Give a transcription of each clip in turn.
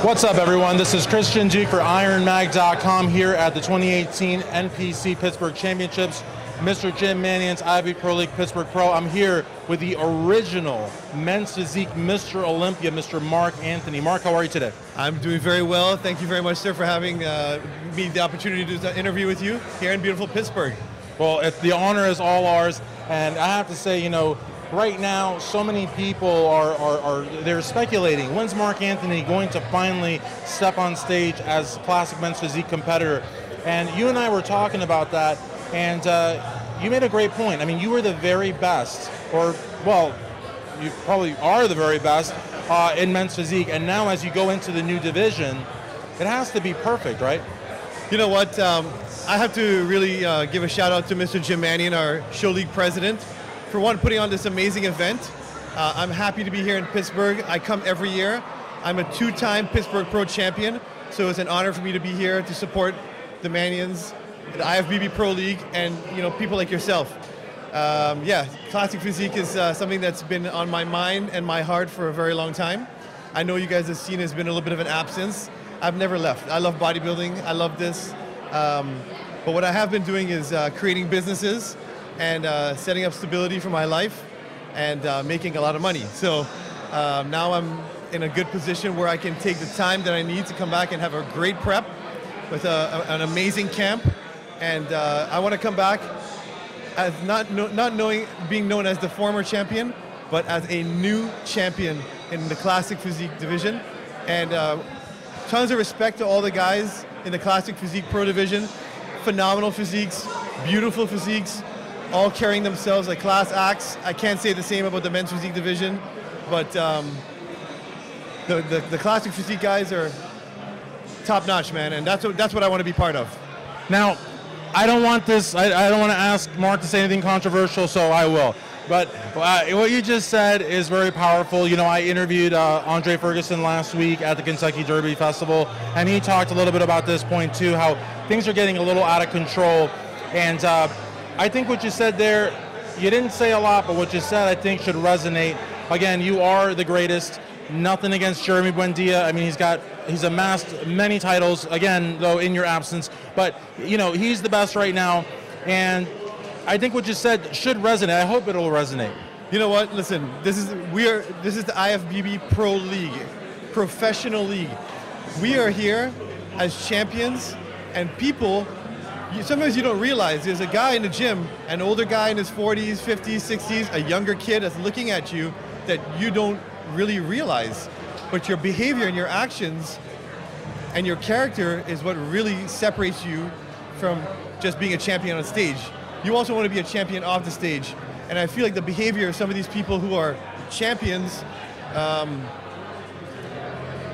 What's up, everyone? This is Christian Duque for IronMag.com here at the 2018 NPC Pittsburgh Championships. Mr. Jim Manion's IFBB Pro League Pittsburgh Pro. I'm here with the original men's physique Mr. Olympia, Mr. Mark Anthony. Mark, how are you today? I'm doing very well. Thank you very much, sir, for having me the opportunity to do an interview with you here in beautiful Pittsburgh. Well, the honor is all ours, and I have to say, you know, right now, so many people they're speculating, when's Mark Anthony going to finally step on stage as classic men's physique competitor? And you and I were talking about that, and you made a great point. I mean, you were the very best, or, well, you probably are the very best in men's physique, and now as you go into the new division, it has to be perfect, right? You know what, I have to really give a shout out to Mr. Jim Manion, our show league president, for one, putting on this amazing event. I'm happy to be here in Pittsburgh. I come every year. I'm a two-time Pittsburgh Pro champion, so it's an honor for me to be here to support the MANION'S, the IFBB Pro League, and people like yourself. Yeah, classic physique is something that's been on my mind and my heart for a very long time. I know you guys have seen it's been a little bit of an absence. I've never left. I love bodybuilding. I love this. But what I have been doing is creating businesses and setting up stability for my life and making a lot of money. So now I'm in a good position where I can take the time that I need to come back and have a great prep with an amazing camp. And I want to come back as being known as the former champion, but as a new champion in the classic physique division. And tons of respect to all the guys in the classic physique pro division. Phenomenal physiques, beautiful physiques, all carrying themselves like class acts. I can't say the same about the men's physique division, but the classic physique guys are top notch, man, and that's what I want to be part of. Now, I don't want to ask Mark to say anything controversial, so I will. But what you just said is very powerful. You know, I interviewed Andre Ferguson last week at the Kentucky Derby Festival, and he talked a little bit about this point too, how things are getting a little out of control. And I think what you said there, you didn't say a lot, but what you said I think should resonate. Again, you are the greatest. Nothing against Jeremy Buendia. I mean, he's amassed many titles, again, though in your absence, but you know, he's the best right now. And I think what you said should resonate. I hope it'll resonate. You know what? Listen, this is the IFBB Pro League, professional league. We are here as champions, and people, sometimes you don't realize there's a guy in the gym, an older guy in his 40s, 50s, 60s, a younger kid that's looking at you that you don't really realize. But your behavior and your actions and your character is what really separates you from just being a champion on stage. You also want to be a champion off the stage. And I feel like the behavior of some of these people who are champions,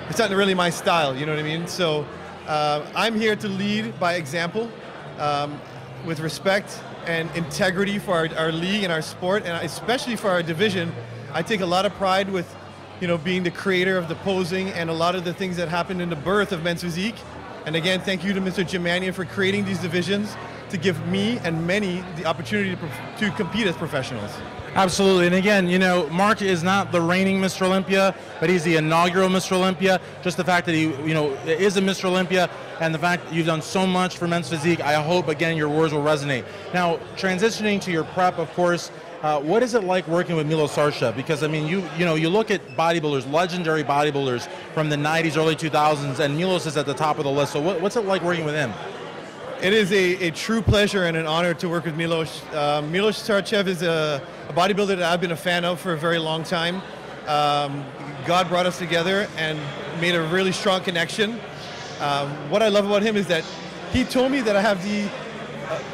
it's not really my style, you know what I mean? So I'm here to lead by example, with respect and integrity for our league and our sport, and especially for our division. I take a lot of pride with, being the creator of the posing and a lot of the things that happened in the birth of men's physique. And again, thank you to Mr. Jim Manion for creating these divisions to give me and many the opportunity to compete as professionals. Absolutely, and again, Mark is not the reigning Mr. Olympia, but he's the inaugural Mr. Olympia. Just the fact that he, is a Mr. Olympia, and the fact that you've done so much for men's physique, I hope, again, your words will resonate. Now, transitioning to your prep, of course, what is it like working with Milos Sarcev? Because, I mean, you look at bodybuilders, legendary bodybuilders from the 90s, early 2000s, and Milos is at the top of the list. So what's it like working with him? It is a true pleasure and an honor to work with Milos. Milos Sarcev is a bodybuilder that I've been a fan of for a very long time. God brought us together and made a really strong connection. What I love about him is that he told me that I have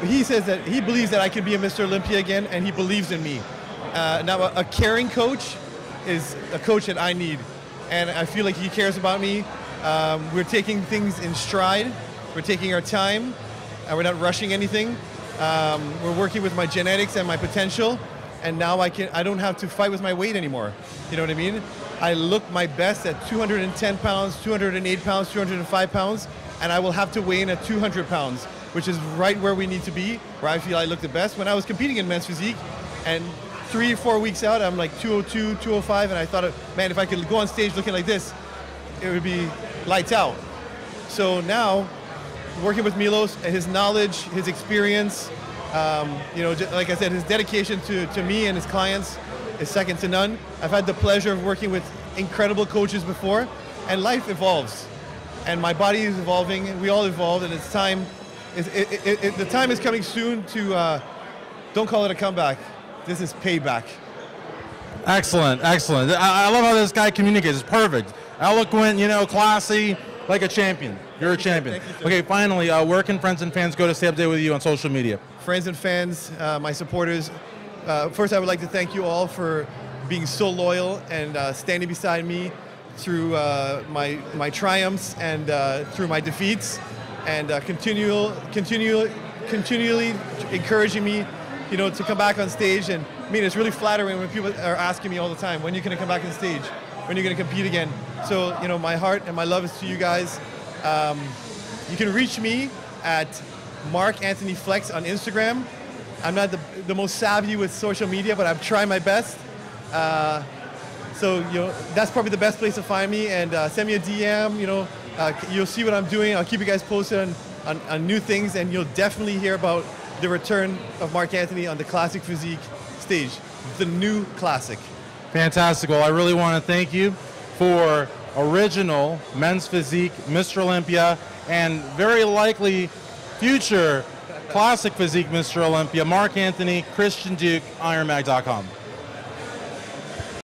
he says that he believes that I can be a Mr. Olympia again, and he believes in me. Now, a caring coach is a coach that I need, and I feel like he cares about me. We're taking things in stride. We're taking our time. We're not rushing anything. We're working with my genetics and my potential, and now I don't have to fight with my weight anymore. You know what I mean? I look my best at 210 pounds, 208 pounds, 205 pounds, and I will have to weigh in at 200 pounds, which is right where we need to be, where I feel I look the best. When I was competing in men's physique, and 3 or 4 weeks out, I'm like 202, 205, and I thought, man, if I could go on stage looking like this, it would be lights out. So now, working with Milos and his knowledge, his experience, like I said, his dedication to me and his clients is second to none. I've had the pleasure of working with incredible coaches before, and life evolves. And my body is evolving, and we all evolve, and it's time. The time is coming soon to, don't call it a comeback. This is payback. Excellent, excellent. I love how this guy communicates. It's perfect. Eloquent, classy, like a champion. You're a champion. Thank you, sir. Okay, finally, where can friends and fans go to stay updated with you on social media? Friends and fans, my supporters, first I would like to thank you all for being so loyal and standing beside me through my triumphs and through my defeats, and continually encouraging me, to come back on stage. And I mean, it's really flattering when people are asking me all the time, when are you going to come back on stage? When are you going to compete again? So, my heart and my love is to you guys. You can reach me at Mark Anthony Flex on Instagram. I'm not the most savvy with social media, but I'm trying my best. So, that's probably the best place to find me, and send me a DM, you'll see what I'm doing. I'll keep you guys posted on new things, and you'll definitely hear about the return of Mark Anthony on the Classic Physique stage, the new Classic. Fantastic. Well, I really want to thank you for original Men's Physique, Mr. Olympia, and very likely future Classic Physique Mr. Olympia, Mark Anthony, Christian Duque, IronMag.com.